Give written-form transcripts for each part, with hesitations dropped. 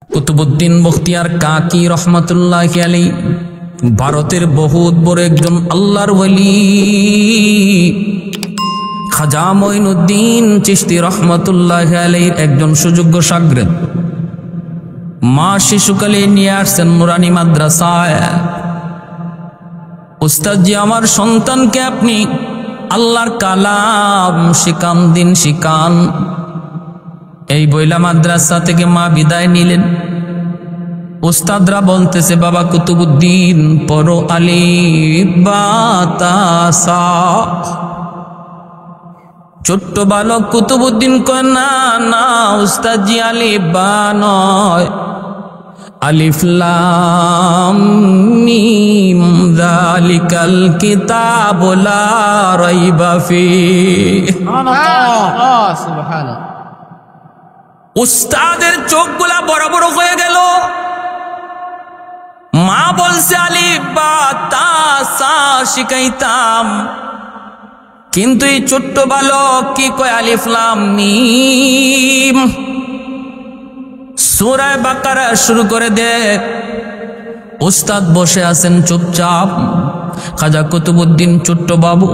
কুতুবউদ্দিন বখতিয়ার কাকি রহমাতুল্লাহি আলাইহি ভারতের বহুত বড় একজন আল্লাহর ওলি। খাজা মঈনুদ্দিন চিশতি রহমাতুল্লাহি আলাইহির একজন সুযোগ্য শাগরেদ। মা শিশুকালে নিয়ে আসছেন নুরানি মাদ্রাসায়। উস্তাদজি, আমার সন্তানকে আপনি আল্লাহর কালাম শিখান, দিন শিখান। এই বইলা মাদ্রাসা থেকে মা বিদায় নিলেন। উস্তাদরা বলতেছে, বাবা কুতুবউদ্দিন পড়ো আলিফ বা তা সা। ছোট্ট বালক কুতুবউদ্দিন কয়, না না উস্তাদজি, আলিফ বা নয়, আলিফ লাম মিম যালিকাল কিতাবু লা রাইবা ফীহ। সুবহানাল্লাহ, সুবহানাল্লাহ। উস্তাদের চোখগুলা বড় বড় হয়ে গেল। মা বলছে আলিফ বা তা সা শিখাইতাম, কিন্তু এই ছোট্ট বালক কি কয় আলিফ লাম মিম। সূরা বাকারা শুরু করে দে। উস্তাদ বসে আছেন চুপচাপ। খাজা কুতুবউদ্দিন ছোট্ট বাবু,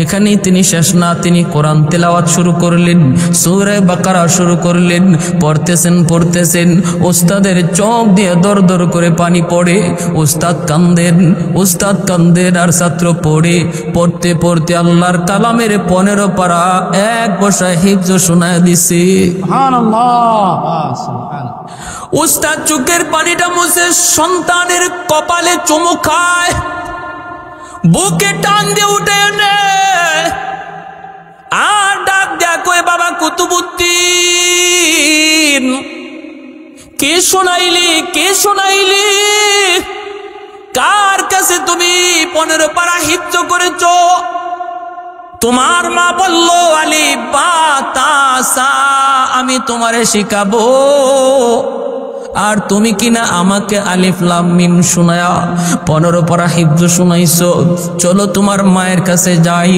এখানেই তিনি শেষ না, তিনি কোরআন তেলাওয়াত শুরু করলেন, সূরা বাকারা শুরু করলেন। পড়তেছেন। উস্তাদের চোখ দিয়ে দর দর করে পানি পড়ে। উস্তাদ কান্দেন আর ছাত্র পড়তে পড়তে আল্লাহর কালামের 15 পারা এক বসায় হিফজ শোনায় দিছে। উস্তাদ চোখের পানিটা মুছে সন্তানের কপালে চুমু খায়, বুকে টান দিয়ে উঠে এনে আর ডাক দেয়া কই, বাবা কুতুবউদ্দিন, কে শোনাইলি, কার কাছে তুমি 15 পারা হিফজ করেছ? তোমার মা বলল আলিফ বা তা সা আমি তোমারে শিখাবো, আর তুমি কিনা আমাকে আলিফ লাম মিম শোনায়া 15 পারা হিফজ শোনাইছো। চলো তোমার মায়ের কাছে যাই।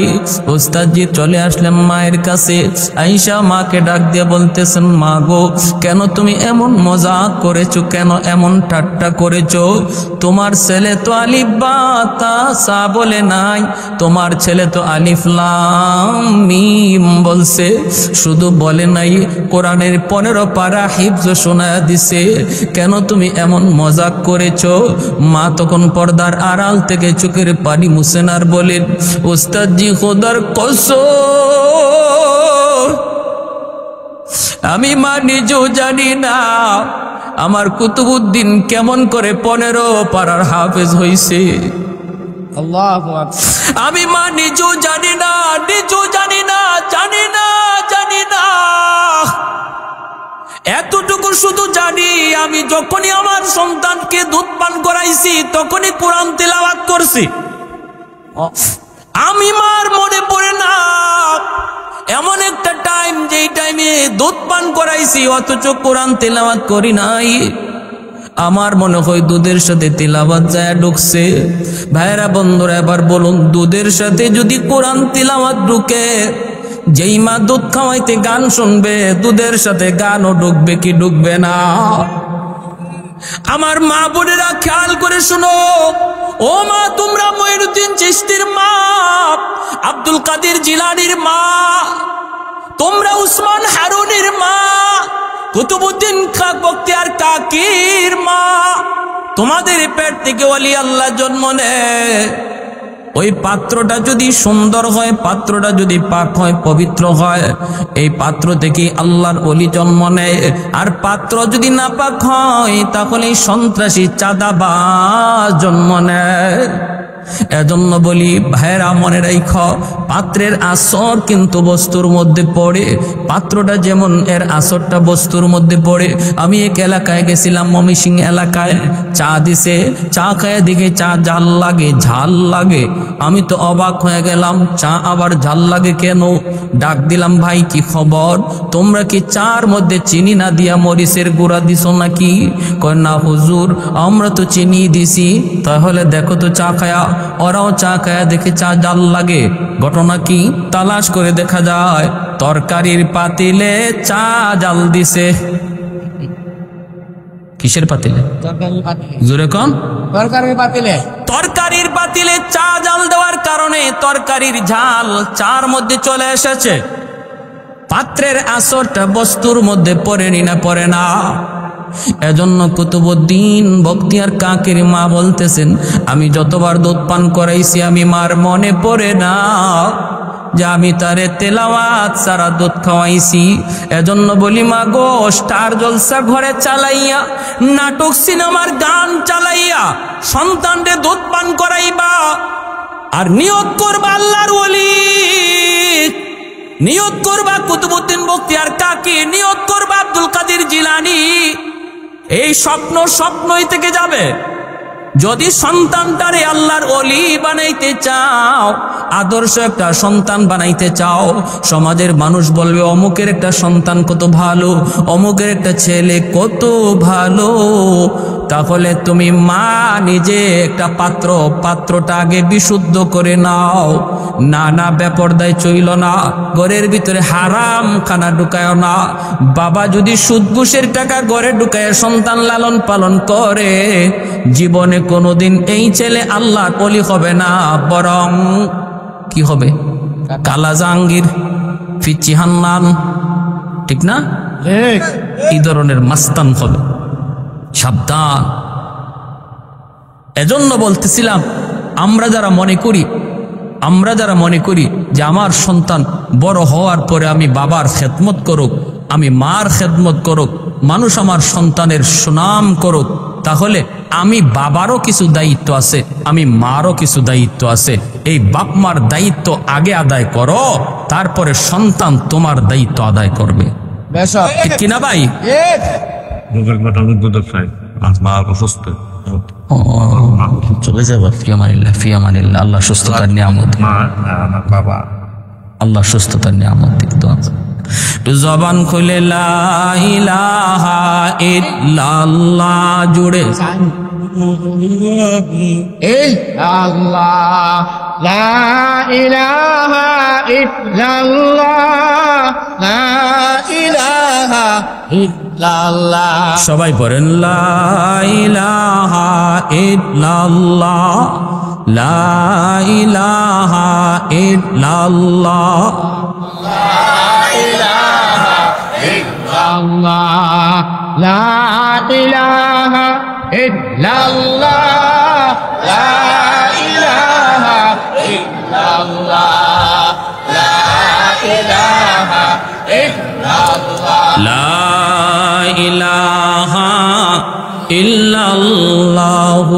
উস্তাদজি চলে আসলেন মায়ের কাছে। আয়েশা মাকে ডাক দিয়ে বলতেছেন, মা গো, কেন তুমি এমন মজাক করেছো, কেন এমন ঠাট্টা করেছো? তোমার ছেলে তো আলিফ বা তা সা বলে নাই, তোমার ছেলে তো আলিফ লাম মিম বলছে। শুধু বলে নাই, কোরআনের 15 পারা হিফজ শোনায়া দিছে। কেন তুমি এমন মজাক করেছো? মা তখন পর্দার আড়াল থেকে চোখের পানি মুছেন আর বলেন, উস্তাদজি খোদার কসম, আমি মা নিজেও জানি না আমার কুতুবউদ্দিন কেমন করে 15 পারার হাফেজ হইছে। আল্লাহু আকবার। আমি মা নিজেও জানি না। এতটুকু শুধু জানি, আমি যখনই আমার সন্তানকে দুধ পান করাইছি তখনই কোরআন তেলাওয়াত করছি। আমি মার মনে পড়ে না এমন একটা টাইম যেই টাইমে দুধ পান করাইছি অথচ কোরআন তেলাওয়াত করি নাই। আমার মনে হয় দুধের সাথে তেলাওয়াত যায় ঢুকছে। ভাইরা বন্ধুরা, এবার বলুন, দুধের সাথে যদি কোরআন তেলাওয়াত ঢুকে, যেই মা দুধ খাওয়াইতে গান শুনবে, দুধের সাথে গানও ঢুকবে কি ঢুকবে না? আমার মা বোনেরা খেয়াল করে শোনো। ও মা, তোমরা মঈনুদ্দিন চিশতির মা, আব্দুল কাদের জিলানীর মা, তোমরা উসমান হারুনের মা, কুতুবউদ্দিন বখতিয়ার কাকির মা, তোমাদের পেট থেকে ওলি আল্লাহ জন্ম নেয়। ওই পাত্রটা যদি সুন্দর হয়, পাত্রটা যদি পাক হয়, পবিত্র হয়, এই পাত্র থেকে আল্লাহর ওলি জন্ম নেয়। আর পাত্র যদি না পাক হয়, তাহলে সন্ত্রাসী চাঁদাবাজ জন্ম নেয়। এজন্য বলি ভাইরা, মনে রাখ, পাত্রের আসর কিন্তু বস্তুর মধ্যে পড়ে। পাত্রটা যেমন, এর আসরটা বস্তুর মধ্যে পড়ে। আমি এক এলাকায় গেছিলাম, ময়মনসিংহ এলাকায়। চা দিছে, চা খায় দেখে চা ঝাল লাগে। আমি তো অবাক হয়ে গেলাম, চা আবার ঝাল লাগে কেন? ডাক দিলাম, ভাই কি খবর? তোমরা কি চার মধ্যে চিনি না দিয়া মরিচের গুঁড়া দিছো নাকি? কয় না হুজুর, আমরা তো চিনি দিছি। তাহলে দেখো তো চা খায়া। ওরাও চা খায়া দেখে চা জাল লাগে। ঘটনা কি? তালাশ করে দেখা যায় তরকারির পাতিলে চা জাল দিছে। কিসের পাতিলে? জোরে কন। তরকারির পাতিলে চা জাল দেওয়ার কারণে তরকারির ঝাল চার মধ্যে চলে এসেছে, পাত্রের আসরটা বস্তুর মধ্যে পড়েনি না, পড়ে না। এজন্য কুতুবউদ্দিন বখতিয়ার কাকির মা বলতেছেন, আমি যতবার দুধ পান করাইছি আমি মার মনে পড়ে না যে আমি তারে তেলাওয়াত সারা দুধ খাওয়াইছি। এজন্য বলি, মা গো, স্টার জলসা ঘরে চালাইয়া, নাটক সিনেমার গান চালাইয়া সন্তানরে দুধ পান করাইবা, আর নিয়ত করবা আল্লাহর ওলি, নিয়ত করবা কুতুবউদ্দিন বখতিয়ার কাকি, নিয়ত করবা আব্দুল কাদের জিলানী। এই স্বপ্ন স্বপ্নই থেকে যাবে। যদি সন্তানটারে আল্লাহর ওলি বানাইতে চাও, আদর্শ একটা সন্তান বানাইতে চাও, সমাজের মানুষ বলবে অমুকের একটা সন্তান কত ভালো, অমুকের একটা ছেলে কত ভালো, তাহলে তুমি মা নিজে একটা পাত্রটা আগে বিশুদ্ধ করে নাও। না বেপরদায় চইল না, ঘরের ভিতরে হারাম খানা ঢুকায় না। বাবা যদি সুদ ঘুষের টাকা ঘরে ঢুকায় সন্তান লালন পালন করে, জীবনে কোনোদিন এই ছেলে আল্লাহর ওলি হবে না, বরং কি হবে? কালা জাহাঙ্গীর, ফিচি হান্নান, ঠিক না? এই ধরনের মাস্তান হবে। সাবধান। এজন্য বলতেছিলাম, আমরা যারা মনে করি যে আমার সন্তান বড় হওয়ার পরে আমি বাবার খেদমত করুক, আমি মার খেদমত করুক, মানুষ আমার সন্তানের সুনাম করুক, তাহলে আমি বাবারও কিছু দায়িত্ব আছে, আমি মারও কিছু দায়িত্ব আছে। এই বাপ মার দায়িত্ব আগে আদায় করো, তারপরে সন্তান তোমার দায়িত্ব আদায় করবে। ঠিক কিনা ভাই? চলে যাবার ফিয়ামানিল্লাহ। আল্লাহ সুস্থতার নিয়ামত, আল্লাহ সুস্থতার নিয়ামত দিক। জবান খুলে লা ইলাহা ইল্লাল্লাহ জুড়ে, ইল্লাল্লাহ লা ইলাহা ইল্লাল্লাহ লা ইলাহা ইল্লাল্লাহ। সবাই পড়েন লা ইলাহা ইল্লাল্লাহ লা ইলাহা ইল্লাল্লাহ লা ইলাহা ইল্লাল্লাহ লা ইলাহা ইল্লাল্লাহ লা ইলাহা ইল্লাল্লাহ লা ইলাহা ইল্লাল্লাহ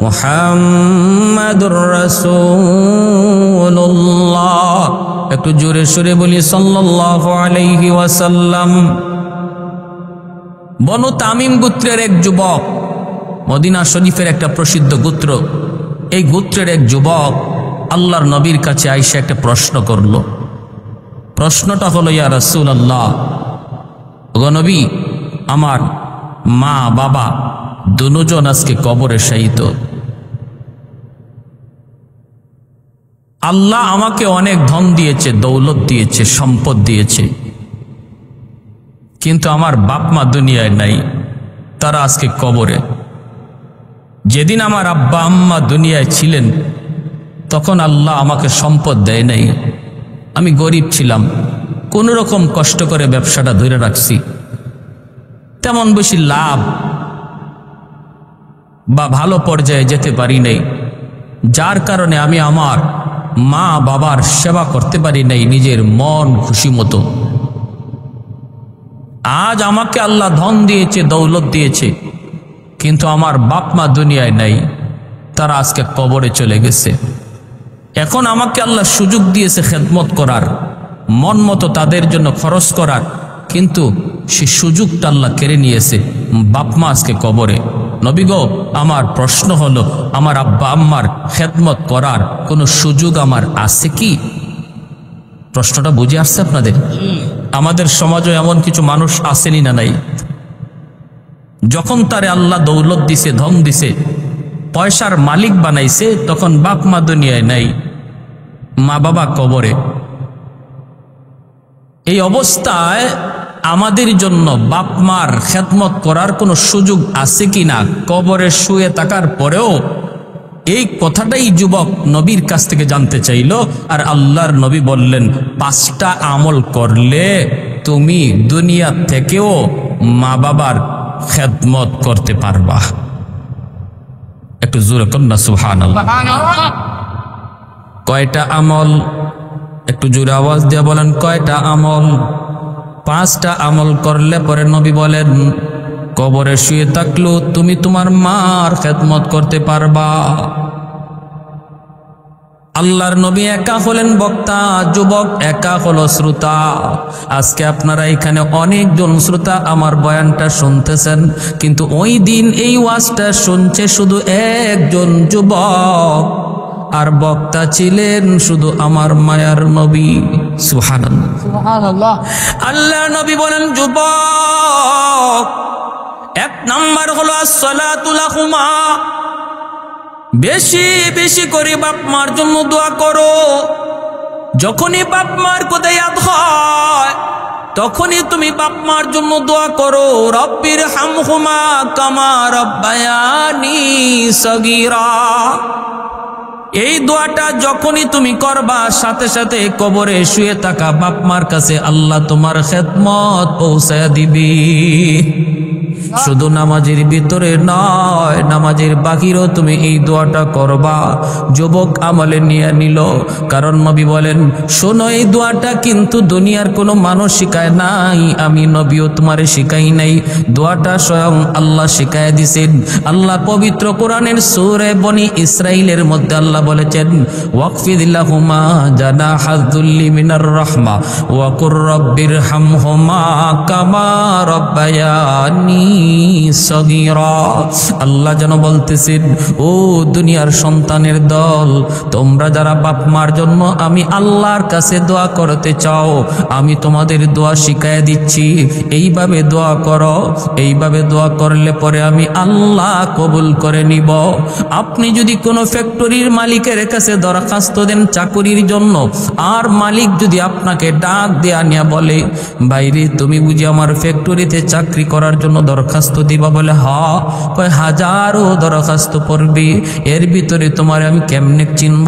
মুহাম্মাদুর রাসূলুল্লাহ। একটু জোরে সোরে বলি সাল্লাল্লাহু আলাইহি ওয়াসাল্লাম। বনু তামিম গোত্রের এক যুবক, মদিনা শরীফের একটা প্রসিদ্ধ গোত্র, এই গোত্রের এক যুবক আল্লাহর নবীর কাছে আইসা একটা প্রশ্ন করল। প্রশ্নটা হলো, ইয়া রাসূলুল্লাহ, ওগো নবী, আমার মা বাবা দুজন আজকে কবরে শায়িত। আল্লাহ আমাকে অনেক ধন দিয়েছে, দৌলত দিয়েছে, সম্পদ দিয়েছে, কিন্তু আমার বাপ মা দুনিয়ায় নাই, তারা আজকে কবরে। যেদিন আমার আব্বা আম্মা দুনিয়ায় ছিলেন তখন আল্লাহ আমাকে সম্পদ দেয় নাই, আমি গরিব ছিলাম, কোনো রকম কষ্ট করে ব্যবসাটা ধরে রাখছি, তেমন বেশি লাভ বা ভালো পর্যায়ে যেতে পারি নাই, যার কারণে আমি আমার মা বাবার সেবা করতে পারি নাই নিজের মন খুশি মতো। আজ আমাকে আল্লাহ ধন দিয়েছে, দৌলত দিয়েছে, কিন্তু আমার বাপ মা দুনিয়ায় নাই, তারা আজকে কবরে চলে গেছে। এখন আমাকে আল্লাহ সুযোগ দিয়েছে খেদমত করার, মন মতো তাদের জন্য খরচ করার, কিন্তু সে সুযোগটা আল্লাহ কেড়ে নিয়েছে, বাপ মা আজকে কবরে। নবী গো, আমার প্রশ্ন হলো, আমার আব্বা আম্মার খেদমত করার কোনো সুযোগ আমার আছে কি? প্রশ্নটা বুঝে আসছে আপনাদের? আমাদের সমাজে এমন কিছু মানুষ আসেনি না নাই, যখন তারে আল্লাহ দৌলত দিছে, ধন দিছে, পয়সার মালিক বানাইছে, তখন বাপ মা দুনিয়ায় নাই, মা বাবা কবরে। এই অবস্থায় আমাদের জন্য বাপ মার খেদমত করার কোনো সুযোগ আছে কিনা কবরে শুয়ে থাকার পরেও? এই কথাটাই যুবক নবীর কাছ থেকে জানতে চাইল। আর আল্লাহর নবী বললেন, 5টা আমল করলে তুমি দুনিয়া থেকেও মা বাবার খেদমত করতে পারবা। একটু জোরে কন্যা সুবহানাল্লাহ। কয়টা আমল? একটু জোরে আওয়াজ দিয়ে বলেন, কয়টা আমল? 5টা আমল করলে পরে নবী বলেন কবরে শুয়ে থাকলেও তুমি তোমার মার খেদমত করতে পারবা। আল্লাহর নবী একা হলেন বক্তা, যুবক একা হলো শ্রোতা। আজকে আপনারা এখানে অনেকজন শ্রোতা আমার বয়ানটা শুনতেছেন, কিন্তু ওই দিন এই ওয়াজটা শুনছে শুধু একজন যুবক, আর বক্তা ছিলেন শুধু আমার মায়ার নবী। সুবহানাল্লাহ। আল্লাহর নবী বলেন, যুবক 1 নাম্বার হলো আসসালাতু লাহুমা, বেশি বেশি করে বাপ মার জন্য দোয়া করো। যখনই বাপ মার কথা ইয়াদ হয় তখনই তুমি বাপ মার জন্য দোয়া করো, রব্বির হামহুমা কামা রব্বায়ানি সগীরা। এই দোয়াটা যখনই তুমি করবা সাথে সাথে কবরে শুয়ে থাকা বাপ মার কাছে আল্লাহ তোমার খেদমত পৌঁছায় দিবি। শুধু নামাজের ভিতরে নয়, নামাজের বাহিরেও তুমি এই দোয়াটা করবা। যুবক আমলে নিয়ে নিল, কারণ নবী বলেন, শোনো এই দোয়াটা কিন্তু দুনিয়ার কোনো মানুষ শিখায় নাই, আমি নবীও তোমারে শিখাই নাই। দোয়াটা স্বয়ং আল্লাহ শিখায় দিছেন। আল্লাহ পবিত্র কোরআনের সূরা বনি ইসরাইলের মধ্যে আল্লাহ বলেছেন, ওয়াকফিদ লাহুমা জানাহা যুল্লি মিনার রাহমা ওয়া কুর রব্বির হামহুমা কামা রব্বায়ানি সগীরা। আল্লাহ যেন বলতেছেন, ও দুনিয়ার সন্তানের দল, তোমরা যারা বাপ মার জন্য আমি আল্লাহর কাছে দোয়া করতে চাও, আমি তোমাদের দোয়া শিখায় দিচ্ছি। এইভাবে দোয়া করো, এইভাবে দোয়া করলে পরে আমি আল্লাহ কবুল করে নিব। আপনি যদি কোনো ফ্যাক্টরির মালিকের কাছে দরখাস্ত দেন চাকরির জন্য, আর মালিক যদি আপনাকে ডাক দিয়ে আনিয়া বলে, বাইরে তুমি বুঝি আমার ফ্যাক্টরিতে চাকরি করার জন্য দরখাস্ত দিবা? বলে হ্যাঁ। কয় হাজারো দরখাস্ত পড়বে, এর ভিতরে তোমার আমি কেমনে চিনব?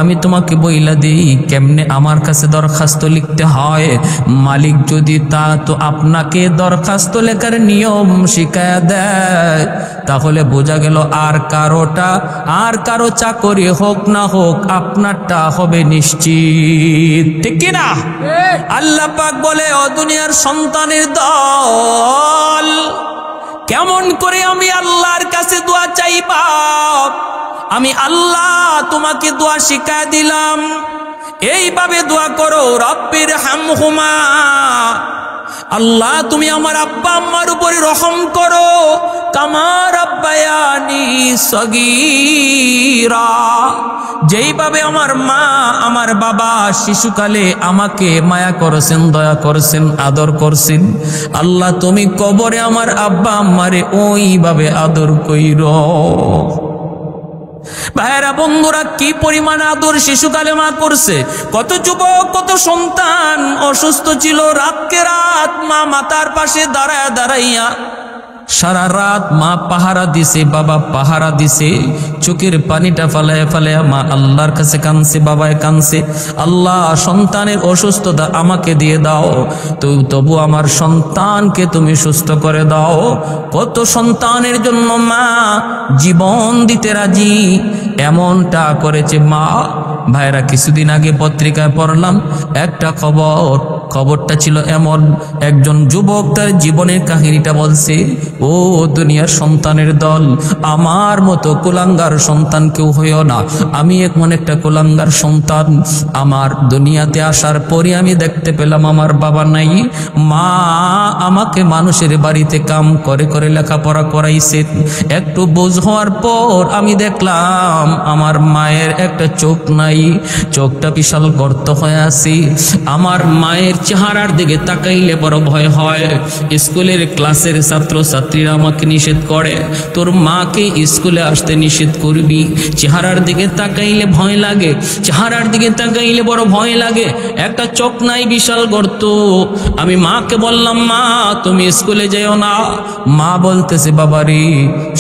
আমি তোমাকে বইলা দিই কেমনে আমার কাছে দরখাস্ত লিখতে হয়। মালিক যদি তা তো আপনাকে দরখাস্ত লেখার নিয়ম শিখায় দেয়, তাহলে বোঝা গেল আর কারো চাকরি হোক না হোক আপনারটা হবে নিশ্চিত। ঠিক কিনা? আল্লাহ পাক বলে, ও দুনিয়ার সন্তানের দল, কেমন করে আমি আল্লাহর কাছে দোয়া চাইবা? আমি আল্লাহ তোমাকে দোয়া শিখায় দিলাম। এইভাবে দোয়া করো, রব্বির হামহুমা, আল্লাহ তুমি আমার আব্বা আম্মার উপরে রহম করো, কামা রব্বায়ানি সগীরা, যেইভাবে আমার মা আমার বাবা শিশুকালে আমাকে মায়া করেছেন, দয়া করেছেন, আদর করছেন, আল্লাহ তুমি কবরে আমার আব্বা আম্মারে ওইভাবে আদর কইরো। ভাইরা বন্ধুরা, কি পরিমাণ আদর শিশুকালে মা করছে। কত যুবক, কত সন্তান অসুস্থ ছিল, রাতকে রাত মা মাতার পাশে দাঁড়াইয়া সারা রাত মা পাহারা দিছে, বাবা পাহারা দিছে, চোখের পানিটা ফালায় ফালায় মা আল্লাহর কাছে কাঁদছে, বাবায় কাঁদছে, আল্লাহ সন্তানের অসুস্থতা আমাকে দিয়ে দাও, তবু আমার সন্তানকে তুমি সুস্থ করে দাও। কত সন্তানের জন্য মা জীবন দিতে রাজি, এমনটা করেছে মা। ভাইরা, কিছুদিন আগে পত্রিকায় পড়লাম একটা খবরটা ছিল এমন, একজন যুবক তার জীবনের কাহিনীটা বলছে, ও দুনিয়ার সন্তানের দল, আমার মতো কুলাঙ্গার সন্তান কেউ হইও না। আমি এমন একটা কুলাঙ্গার সন্তান, আমার দুনিয়াতে আসার পরে আমি দেখতে পেলাম আমার বাবা নাই, মা আমাকে মানুষের বাড়িতে কাম করে করে লেখাপড়া করাইছে। একটু বোঝ হওয়ার পর আমি দেখলাম আমার মায়ের একটা চোখ নাই, চোখটা বিশাল গর্ত হয়ে আছে। আমার মায়ের চেহারার দিকে তাকাইলে বড় ভয় হয়। স্কুলের ক্লাসের ছাত্র ছাত্রীরা আমাকে নিষেধ করে, তোর মাকে স্কুলে আসতে নিষেধ করবি। চেহারার দিকে তাকাইলে ভয় লাগে, চেহারার দিকে তাকাইলে বড় ভয় লাগে। একটা চোখ নাই, বিশাল গর্ত। আমি মাকে বললাম, মা তুমি স্কুলে যেও না। মা বলতেছে, বাবারে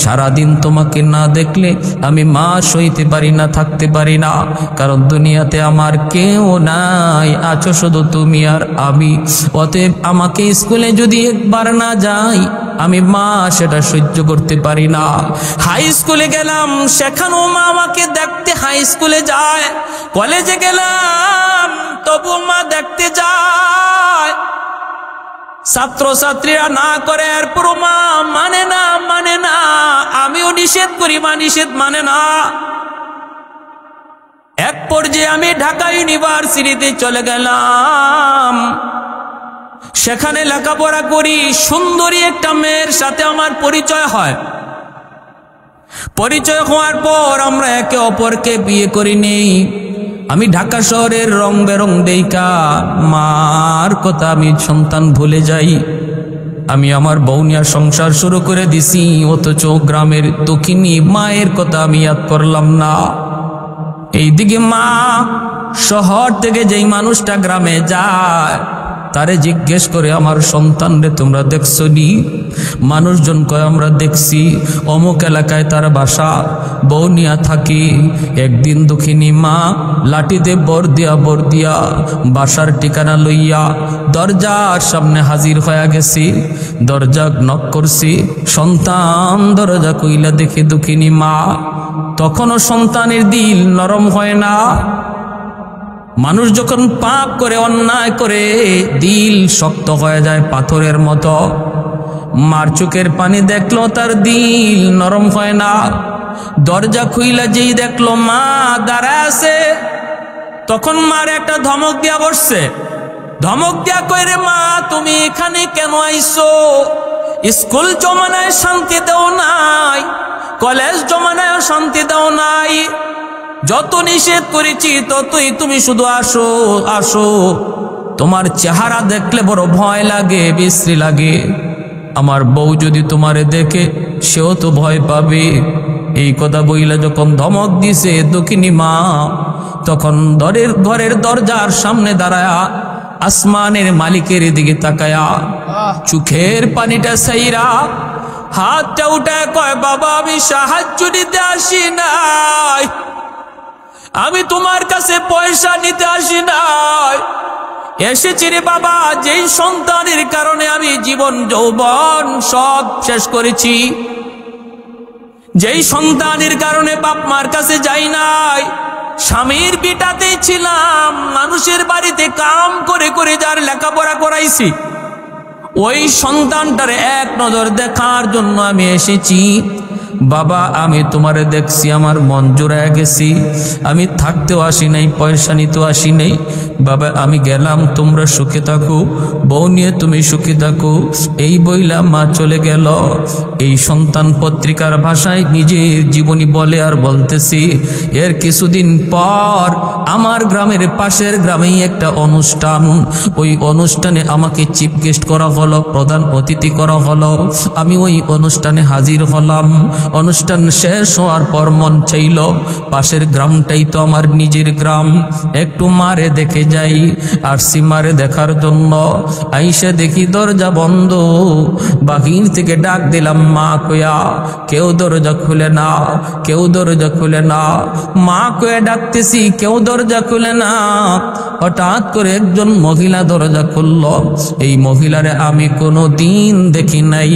সারাদিন তোমাকে না দেখলে আমি মা সইতে পারি না, থাকতে পারি না, কারণ দুনিয়াতে আমার কেউ নাই, আছো শুধু তুমি আর আমি। অতএব আমাকে স্কুলে যদি একবার না যাই আমি মা সেটা সহ্য করতে পারি না। হাই স্কুলে গেলাম, সেখানেও মা আমাকে দেখতে হাই স্কুলে যায়। কলেজে গেলাম, তবু মা দেখতে যায়। ছাত্র ছাত্রীরা না করে, এরপর মা মানে না, মানে না। আমিও নিষেধ করি, মা নিষেধ মানে না। এক পর্যায়ে আমি ঢাকা ইউনিভার্সিটিতে চলে গেলাম, সেখানে লেখাপড়া করি। সুন্দরী একটা মেয়ের সাথে আমার পরিচয় হয়। পরিচয় হওয়ার পর আমরা একে অপরকে বিয়ে করি নেই। আমি ঢাকা শহরের রং বেরং দেইকা মার কথা আমি সন্তান ভুলে যাই। আমি আমার বউ নিয়ে সংসার শুরু করে দিছি, অথচ গ্রামের দক্ষিণী মায়ের কথা আমি ইয়াদ করলাম না। এইদিকে মা শহর থেকে যেই মানুষটা গ্রামে যায় তারে জিজ্ঞেস করে, আমার সন্তান রে তোমরা দেখছো নি? মানুষজন কয় আমরা দেখছি, অমুক এলাকায় তার বাসা, বউ নিয়া থাকি। একদিন দক্ষিণী মা লাঠিতে বর দিয়া বাসার ঠিকানা লইয়া দরজার সামনে হাজির হয়ে গেছি। দরজা নক করছি, সন্তান দরজা কইলা দেখে দক্ষিণী মা। তখনও সন্তানের দিল নরম হয় না। মানুষ যখন পাপ করে, অন্যায় করে, দিল শক্ত হয়ে যায় পাথরের মতো। মার চোখের পানি দেখলো, তার দিল নরম হয় না। দরজা খুইলা যেই দেখলো মা দাঁড়ায় আছে, তখন মার একটা ধমক দিয়া বসছে। ধমক দিয়া কইরে, মা তুমি এখানে কেন আইছো? স্কুল জমানায় শান্তি দাও নাই, কলেজ জমানায় শান্তি দাও নাই। যত নিষেধ করেছি ততই তুমি শুধু আসো আসো। তোমার চেহারা দেখলে বড় ভয় লাগে, বিশ্রী লাগে। আমার বউ যদি তোমারে দেখে সেও তো ভয় পাবে। এই কথা বইলা যখন ধমক দিছে দক্ষিণী মা, তখন ঘরের দরজার সামনে দাঁড়ায়া আসমানের মালিকের দিকে তাকায়া চোখের পানিটা সাইরা হাতটা উঠায় কয়, বাবা আমি সাহায্য নিতে আসি নাই, আমি তোমার কাছে পয়সা নিতে আসি নাই, এসেছি রে বাবা যেই সন্তানের কারণে আমি জীবন যৌবন সব শেষ করেছি, যেই সন্তানের কারণে বাপ মার কাছে যাই নাই, স্বামীর বিটাতেই ছিলাম, মানুষের বাড়িতে কাম করে করে যার লেখাপড়া করাইছি, ওই সন্তানটার এক নজর দেখার জন্য আমি এসেছি। বাবা আমি তোমারে দেখছি, আমার মন জোড়ায় গেছি, আমি থাকতেও আসি নাই, পয়সা নিতেও আসি নাই। বাবা আমি গেলাম, তোমরা সুখে থাকো, বউ নিয়ে তুমি সুখে থাকো। এই বইলা মা চলে গেল। এই সন্তান পত্রিকার ভাষায় নিজের জীবনী বলে আর বলতেছি। এর কিছুদিন পর আমার গ্রামের পাশের গ্রামেই একটা অনুষ্ঠান, ওই অনুষ্ঠানে আমাকে চিফ গেস্ট করা হলো, প্রধান অতিথি করা হলো। আমি ওই অনুষ্ঠানে হাজির হলাম। অনুষ্ঠান শেষ হওয়ার পর মন চাইল পাশের গ্রামটাই তো আমার নিজের গ্রাম, একটু মারে দেখে যাই। আর মারে দেখার জন্য আইসা দেখি দরজা বন্ধ। বাহির থেকে ডাক দিলাম মা কয়া, কেউ দরজা খুলে না, কেউ দরজা খুলে না। মা কয়া ডাকতেছি, কেউ দরজা খুলে না। হঠাৎ করে একজন মহিলা দরজা খুলল। এই মহিলারে আমি কোনো দিন দেখি নাই।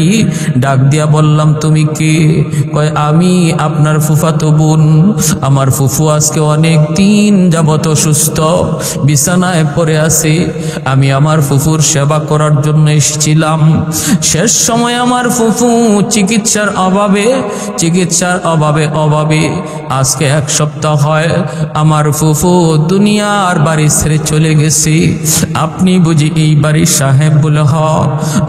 ডাক দিয়া বললাম, তুমি কে? কয় আমি আপনার ফুফাতো বোন। আমার ফুফু আজকে অনেক দিন যাবত অসুস্থ, বিছানায় পড়ে আছে। আমি আমার ফুফুর সেবা করার জন্য এসেছিলাম। শেষ সময় আমার ফুফু চিকিৎসার অভাবে আজকে 1 সপ্তাহ হয় আমার ফুফু দুনিয়ার বাড়ি ছেড়ে চলে গেছে। আপনি বুঝি এই বাড়ির সাহেব বলে? হ।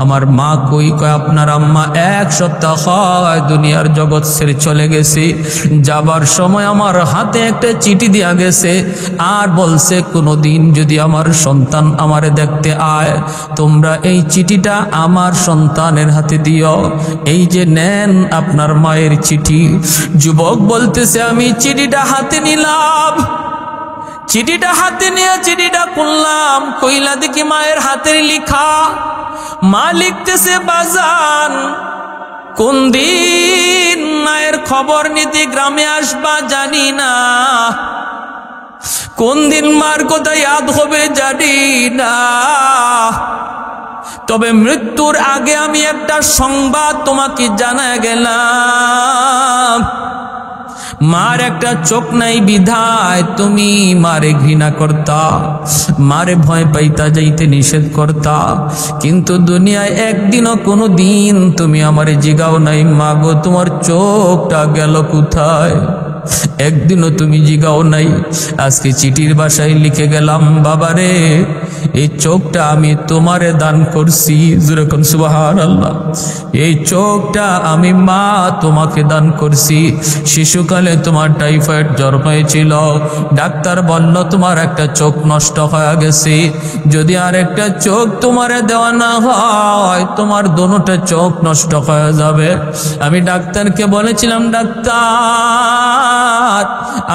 আমার মা কই? কয় আপনার আম্মা 1 সপ্তাহ হয় দুনিয়ার জগৎ ছেড়ে চলে গেছি। যাবার সময় আমার হাতে একটা চিঠি দিয়া গেছে, আর বলছে কোনোদিন যদি আমার সন্তান আমারে দেখতে আয়, তোমরা এই চিঠিটা আমার সন্তানের হাতে দিও। এই যে নেন আপনার মায়ের চিঠি। যুবক বলতেছে আমি চিঠিটা হাতে নিলাম, চিঠিটা হাতে নিয়ে চিঠিটা খুললাম, কইলা দেখি মায়ের হাতের লিখা। মা লিখতেছে, বাজান কোন দিন মায়ের খবর নিতে গ্রামে আসবা জানি না, কোন দিন মার কথা ইয়াদ হবে জানি না, তবে মৃত্যুর আগে আমি একটা সংবাদ তোমাকে জানায় গেলাম। মার একটা চোখ নাই বিধায় তুমি মারে ঘৃণা করতা, মারে ভয় পাইতা, যাইতে নিষেধ করতা, কিন্তু দুনিয়ায় একদিনও কোনো দিন তুমি আমারে জিগাও নাই, মাগো তোমার চোখটা গেল কোথায়, একদিনও তুমি জিগাও নাই। আজকে চিঠির ভাষায় লিখে গেলাম, বাবারে এই চোখটা আমি তোমারে দান করছি, যেরকম সুবহানাল্লাহ, এই চোখটা আমি মা তোমাকে দান করছি। শিশুকালে তোমার টাইফয়েড জ্বর হয়েছিল, ডাক্তার বলল তোমার একটা চোখ নষ্ট হয়ে গেছে, যদি আর একটা চোখ তোমারে দেওয়া না হয় তোমার দোনোটা চোখ নষ্ট হয়ে যাবে। আমি ডাক্তারকে বলেছিলাম, ডাক্তার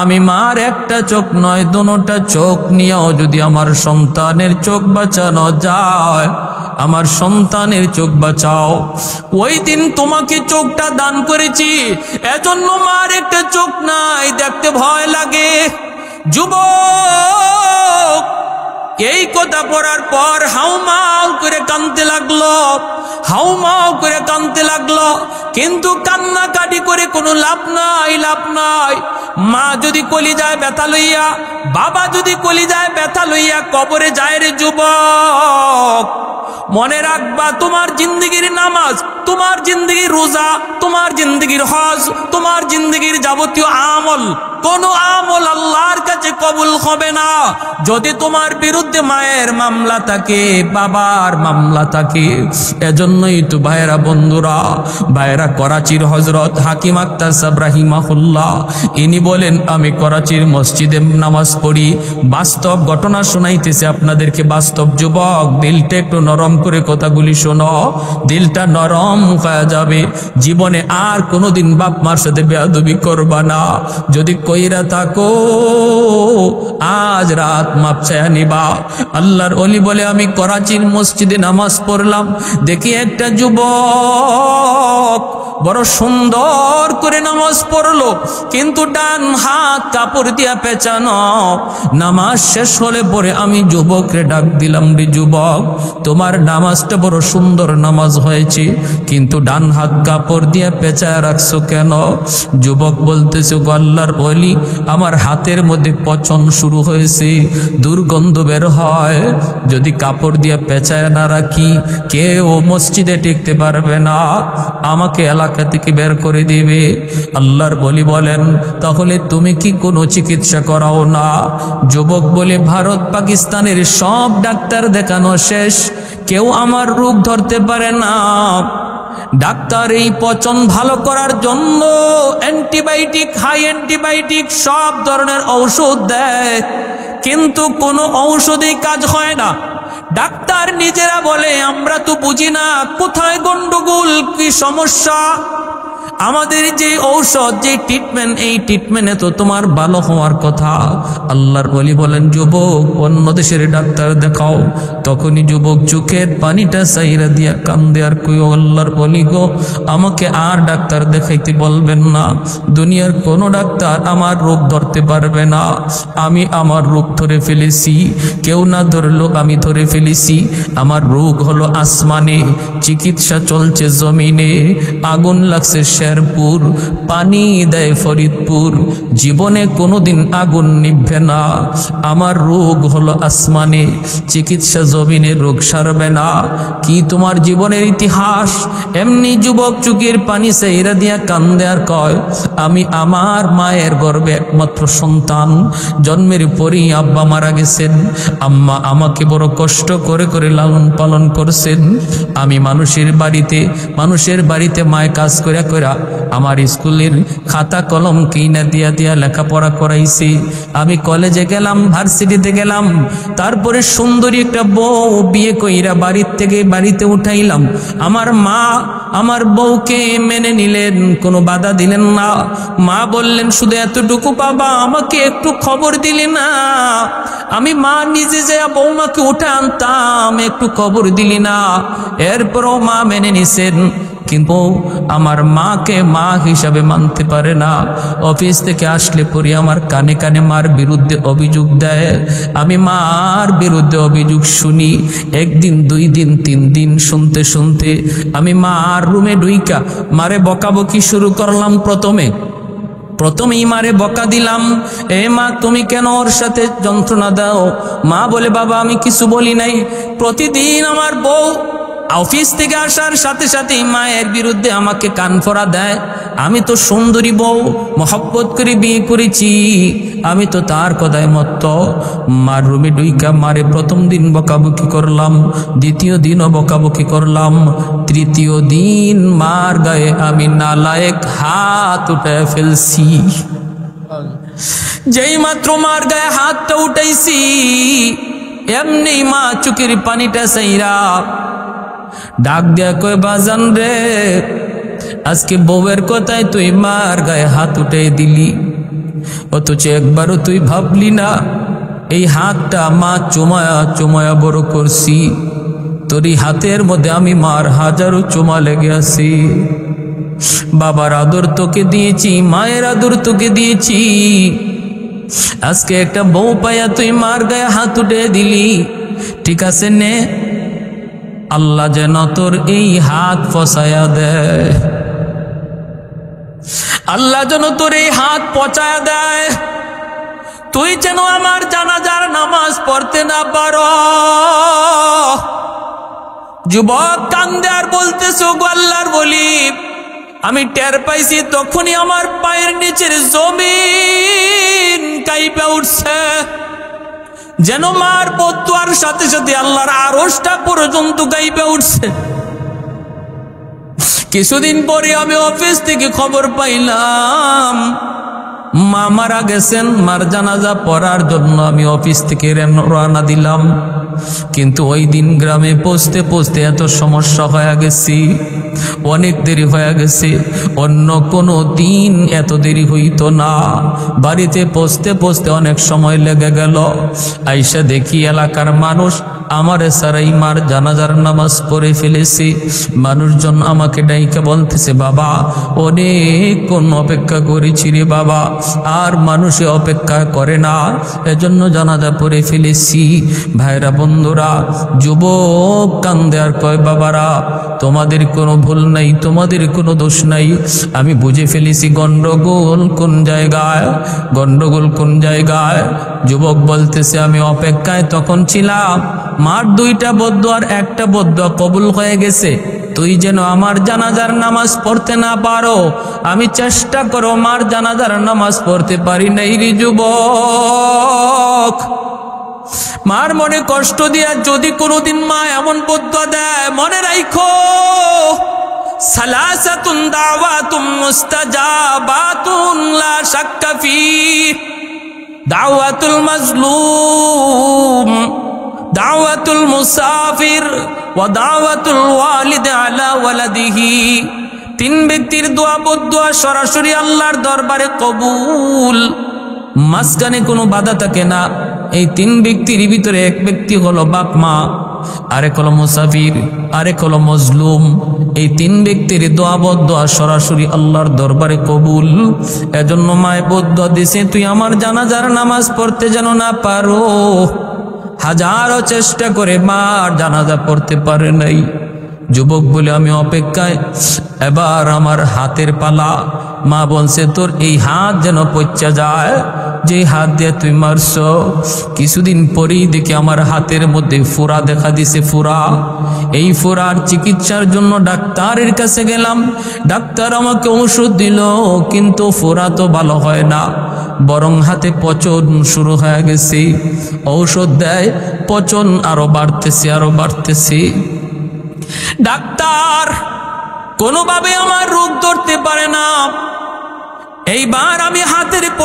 আমি মার একটা চোখ নয় দোনোটা চোখ নিয়েও যদি আমার সন্তানের চোখ বাঁচানো যায়, আমার সন্তানের চোখ বাঁচাও। ওই দিন তোমাকে চোখটা দান করেছি, এজন্য মার একটা চোখ নাই, দেখতে ভয় লাগে। যুবক এই কথা পড়ার পর হাউমাউ করে কাঁদতে লাগলো, হাউমাউ করে কাঁদতে লাগলো, কিন্তু কান্নাকাটি করে কোনো লাভ নাই, লাভ নাই। মা যদি কলিজায় ব্যথা লইয়া, বাবা যদি কলিজায় ব্যথা লইয়া কবরে যায় রে যুবক, মনে রাখবা তোমার জিন্দগির নামাজ, তোমার জিন্দগির রোজা, তোমার জিন্দগির হজ, তোমার জিন্দগির যাবতীয় আমল, কোন আমল আল্লাহর কাছে কবুল হবে না যদি তোমার বিরুদ্ধে মায়ের মামলা থাকে, বাবার মামলা থাকে। এজন্যই তো ভাইরা, বন্ধুরা, ভাইরা, করাচির হযরত হাকিম আক্তার সাহেব রাহিমাহুল্লাহ ইনি বলেন, আমি করাচির মসজিদে নামাজ পড়ি, বাস্তব ঘটনা শোনাইতেছে আপনাদেরকে। বাস্তব যুবক, দিলটা একটু নরম করে কথাগুলি শোনো, দিলটা নরম হয়ে যাবে। জীবনে আর কোনোদিন বাপ মার সাথে বেয়াদবি করবা না, যদি কইরা থাকো আজ রাত মাপ চায়া নিবা। আল্লাহর ওলি বলে, আমি করাচির মসজিদে নামাজ পড়লাম, দেখি একটা যুবক বড় সুন্দর করে নামাজ পড়লো, কিন্তু ডান হাত কাপড় দিয়া পেঁচানো। নামাজ শেষ হলে পরে আমি যুবকরে ডাক দিলাম, রে যুবক, তোমার নামাজটা বড় সুন্দর নামাজ হয়েছে, কিন্তু ডান হাত কাপড় দিয়া পেঁচায় রাখছো কেন? যুবক বলতেছে, আল্লাহর ওলি, আমার হাতের মধ্যে পচন শুরু হয়েছে, দুর্গন্ধ বের হয়, যদি কাপড় দিয়া পেঁচায় না রাখি কেউ মসজিদে টিকতে পারবে না, আমাকে এলাকা থেকে বের করে দিবে। আল্লাহর ওলি বলেন, তাহলে তুমি কি কোনো চিকিৎসা করাও না? যুবক বলে, ভারত পাকিস্তানের সব ডাক্তার দেখানো শেষ, কেউ আমার রোগ ধরতে পারে না। ডাক্তার এই পচন ভালো করার জন্য অ্যান্টিবায়োটিক, হাই অ্যান্টিবায়োটিক সব ধরনের ঔষধ দেয়, কিন্তু কোনো ঔষধেই কাজ হয় না। ডাক্তার নিজেরা বলে, আমরা তো বুঝি না কোথায় গন্ডগোল, কি সমস্যা। আমাদের যে ঔষধ, যে ট্রিটমেন্ট, এই ট্রিটমেন্টে তো তোমার ভালো হওয়ার কথা। আল্লাহর ওলি বলেন, যুবক, অন্য দেশের ডাক্তার দেখাও। তখনই যুবক চোখের পানিটা চাইরা দিয়া কান্দে আর কই, আল্লাহর ওলি গো, আমাকে আর ডাক্তার দেখাইতে বলবেন না, দুনিয়ার কোনো ডাক্তার আমার রোগ ধরতে পারবে না, আমি আমার রোগ ধরে ফেলেছি, কেউ না ধরলো আমি ধরে ফেলেছি। আমার রোগ হলো আসমানে, চিকিৎসা চলছে জমিনে, আগুন লাগছে শেরপুর, পানি দেয় ফরিদপুর, জীবনে কোনোদিন আগুন নিভবে না। আমার রোগ হলো আসমানে, চিকিৎসা জমিনে, রোগ সারবে না। কি তোমার জীবনের ইতিহাস? এমনি যুবক চোখের পানি চাইরা দিয়া কান্দে আর কয়, আমি আমার মায়ের গর্ভে একমাত্র সন্তান, জন্মের পরই আব্বা মারা গেছেন, আম্মা আমাকে বড় কষ্ট করে করে লালন পালন করছেন। আমি মানুষের বাড়িতে মায়ের কাজ করে করে আমার স্কুলের খাতা কলম কিনা দিয়া দিয়া লেখাপড়া করাইছে। আমি কলেজে গেলাম, ভার্সিটিতে গেলাম, তারপরে সুন্দরী একটা বউ বিয়ে কইরা বাড়িতে উঠাইলাম। আমার মা আমার বউকে মেনে নিলেন, কোনো বাধা দিলেন না। মা বললেন শুধু এতটুকু, বাবা আমাকে একটু খবর দিলি না। আমি মা নিজে যে বৌমাকে উঠে আনতাম, একটু খবর দিলি না। এরপরও মা মেনে নিছেন, কিন্তু আমার মাকে মা হিসাবে মানতে পারে না। অফিস থেকে আসলে পরে আমার কানে কানে মার বিরুদ্ধে অভিযোগ দেয়। আমি মার বিরুদ্ধে অভিযোগ শুনি। একদিন, 2 দিন, 3 দিন শুনতে শুনতে আমি মার রুমে ঢুইকা মারে বকাবকি শুরু করলাম। প্রথমেই মারে বকা দিলাম, এ মা তুমি কেন ওর সাথে যন্ত্রণা দাও? মা বলে বাবা আমি কিছু বলি নাই। প্রতিদিন আমার বউ অফিস থেকে আসার সাথে সাথে মায়ের বিরুদ্ধে আমাকে কানফড়া দেয়। আমি তো সুন্দরী বউ, মহব্বত করে বিয়ে করেছি, আমি তো তার কথায় মত। মার রুমে ঢুইকা মারে প্রথম দিন বকাবকি করলাম, দ্বিতীয় দিনও বকাবকি করলাম, তৃতীয় দিন মার গায়ে আমি নালায়েক হাত উঠে ফেলছি। যেই মাত্র মার গায়ে হাতটা উঠাইছি, এমনি মা চোখের পানিটা চাইরা ডাক দিয়া কয় বাজান রে, আজকে বউয়ের কথায় তুই মার গায়ে হাত উঠে দিলি, অথচ একবারও তুই ভাবলি না এই হাতটা মা চুমায়া চুমায়া বড় করছি। তোরই হাতের মধ্যে আমি মার হাজারো চুমা লেগে আছি। বাবার আদর তোকে দিয়েছি, মায়ের আদর তোকে দিয়েছি, আজকে একটা বউ পাইয়া তুই মার গায়ে হাত উঠে দিলি। ঠিক আছে নে, আল্লাহ যেন তোর এই হাত ফসায়া দেয়, আল্লাহ যেন তোর এই হাত পচায়া দেয়, তুই যেন আমার জানাজার নামাজ পড়তে না পারো। যুবক কান্দে আর বলতেছো গো আল্লাহর বলি, আমি টের পাইছি তখনই আমার পায়ের নিচের জমিন কাইপা উঠছে, যেন মার বদদুয়ার সাথে সাথে আল্লাহর আরশটা পর্যন্ত কাইপা উঠছে। কিছুদিন পরে আমি অফিস থেকে খবর পাইলাম মা মারা গেছেন। মার জানাজা পড়ার জন্য আমি অফিস থেকে রওনা দিলাম, কিন্তু ওই দিন গ্রামে পৌঁছতে পৌঁছতে এত সমস্যা হয়ে গেছি, অনেক দেরি হয়ে গেছে। অন্য কোনো দিন এত দেরি হইতো না। বাড়িতে পৌঁছতে পৌঁছতে অনেক সময় লেগে গেল। আইসা দেখি এলাকার মানুষ আমার সারাই মার জানাজার নামাজ পড়ে ফেলেছে। মানুষজন আমাকে ডাইকা বলতেছে বাবা অনেকক্ষণ অপেক্ষা করেছি রে বাবা, আর মানুষে অপেক্ষা করে না, এজন্য জানাজা পড়ে ফেলেছি। ভাইরা বন্ধুরা, যুবক কান্দে আর কয় বাবারা তোমাদের কোনো ভুল নাই, তোমাদের কোনো দোষ নাই, আমি বুঝে ফেলেছি গন্ডগোল কোন জায়গায়, গন্ডগোল কোন জায়গায়। যুবক বলতেছে আমি অপেক্ষায় তখন ছিলাম, মার 2টা বদদুয়ার 1টা বদদুয়া কবুল হয়ে গেছে। তুই যেন আমার জানাজার নামাজ পড়তে না পারো, আমি চেষ্টা করো মার জানাজার নামাজ পড়তে পারি নাই রে যুবক। মার মনে কষ্ট দিয়া যদি কোনোদিন মা এমন বদদুয়া দেয়, মনে রাখো সালাসাতুন দাওয়াতুম মুস্তাজাবাতুন লা শাক্কা ফি, দাওয়াতুল মাজলুম, দাওয়াতুল মুসাফির ওয়া দাওয়াতুল ওয়ালিদ আলা ওয়ালাদিহি। 3 ব্যক্তির দোয়া বদদুয়া সরাসরি আল্লাহর দরবারে কবুল, মাঝখানে কোনো বাধা থাকে না। এই 3 ব্যক্তির ভিতরে এক ব্যক্তি হলো বাপ মা, আরেক হলো মুসাফির, আরেক হলো মজলুম। এই 3 ব্যক্তির দোয়া বদদুয়া সরাসরি আল্লাহর দরবারে কবুল। এজন্য মায় বদদুয়া দিছে তুই আমার জানাজার নামাজ পড়তে যেন না পারো। হাজারো চেষ্টা করে মার জানাজা পড়তে পারে নাই। যুবক বলে আমি অপেক্ষায়, এবার আমার হাতের পালা। মা বলছে তোর এই হাত যেন পচা যায়, যে হাত দিয়ে তুই মারছ। কিছুদিন পরেই দেখি আমার হাতের মধ্যে ফোড়া দেখা দিছে, ফোড়া। এই ফোড়ার চিকিৎসার জন্য ডাক্তারের কাছে গেলাম, ডাক্তার আমাকে ওষুধ দিল, কিন্তু ফোড়া তো ভালো হয় না, বরং হাতে পচন শুরু হয়ে গেছে। ঔষধ দেয়, পচন আরো বাড়তেছে, আরো বাড়তেছে। ডাক্তার কোনোভাবে আমার রোগ ধরতে পারে না।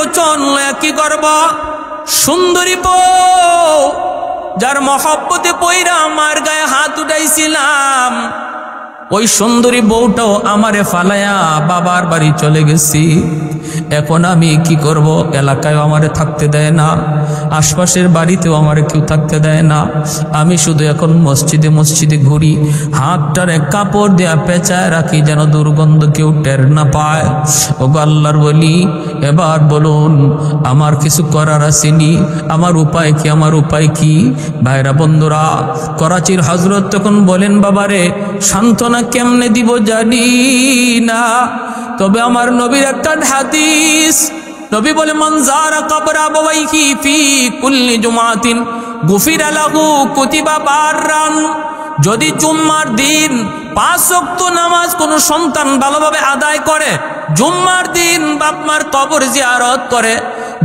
বিরোচন কি করব? সুন্দরী বউ যার মহব্বতে পইরা আমার গায়ে হাত উঠাইছিলাম, ওই সুন্দরী বউটাও আমারে ফালায়া বাবার বাড়ি চলে গেছি। এখন আমি কি করব? এলাকায় আমারে থাকতে দেয় না, আশপাশের বাড়িতেও আমারে কেউ থাকতে দেয় না। আমি শুধু এখন মসজিদে মসজিদে ঘুরি, হাতটারে কাপড় দেয়া পেঁচায় রাখি যেন দুর্গন্ধ কেউ টের না পায়। ও আল্লাহর বলি, এবার বলুন আমার কিছু করার আসেনি, আমার উপায় কি? আমার উপায় কি? ভাইরা বন্ধুরা, করাচির হজরত তখন বলেন, বাবারে সান্ত্বনা কেমনে দিব জানি না, তবে আমার নবীর একটা হাদিস, নবী বলে মান যারা কবর আবাইহি ফি কুল্লি জুমাতিন গুফিরা লাহু কুতিবা বাররান। যদি জুম্মার দিন 5 ওয়াক্ত নামাজ কোন সন্তান ভালোভাবে আদায় করে, জুম্মার দিন বাপমার কবর জিয়ারত করে,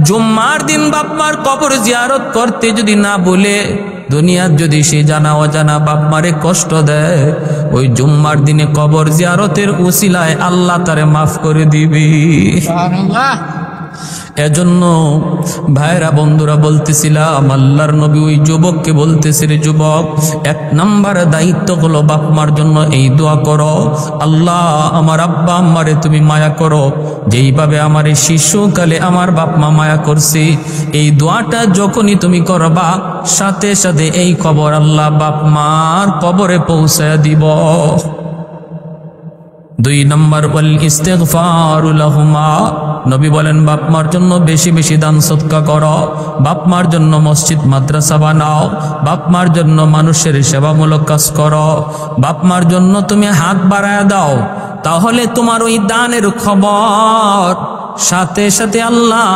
জুম্মার দিন বাপমার কবর জিয়ারত করতে যদি না বলে, দুনিয়ার যদি সে জানা অজানা বাপ মারে কষ্ট দেয়, ওই জুম্মার দিনে কবর জিয়ারতের উসিলায় আল্লাহ তারে মাফ করে দিবি। সুবহানাল্লাহ। এজন্য ভাইরা বন্ধুরা বলতেছিলাম, আল্লাহর নবী ওই যুবককে বলতেছে, রে যুবক, 1 নাম্বার দায়িত্ব হলো বাপ মার জন্য এই দোয়া করো, আল্লাহ আমার আব্বা আম্মারে তুমি মায়া করো যেইভাবে আমার এই শিশুকালে আমার বাপ মা মায়া করছে। এই দোয়াটা যখনই তুমি করবা, সাথে সাথে এই খবর আল্লাহ বাপ মার কবরে পৌঁছায় দিব। 2 নাম্বার ওয়াল ইস্তিগফারু লাহুমা। নবী বলেন বাপ মার জন্য বেশি বেশি দান সদকা করো, বাপ মার জন্য মসজিদ মাদ্রাসা বানাও, বাপ মার জন্য মানুষের সেবামূলক কাজ করো, বাপ মার জন্য তুমি হাত বাড়ায় দাও, তাহলে তোমার ওই দানের খবর সাথে সাথে আল্লাহ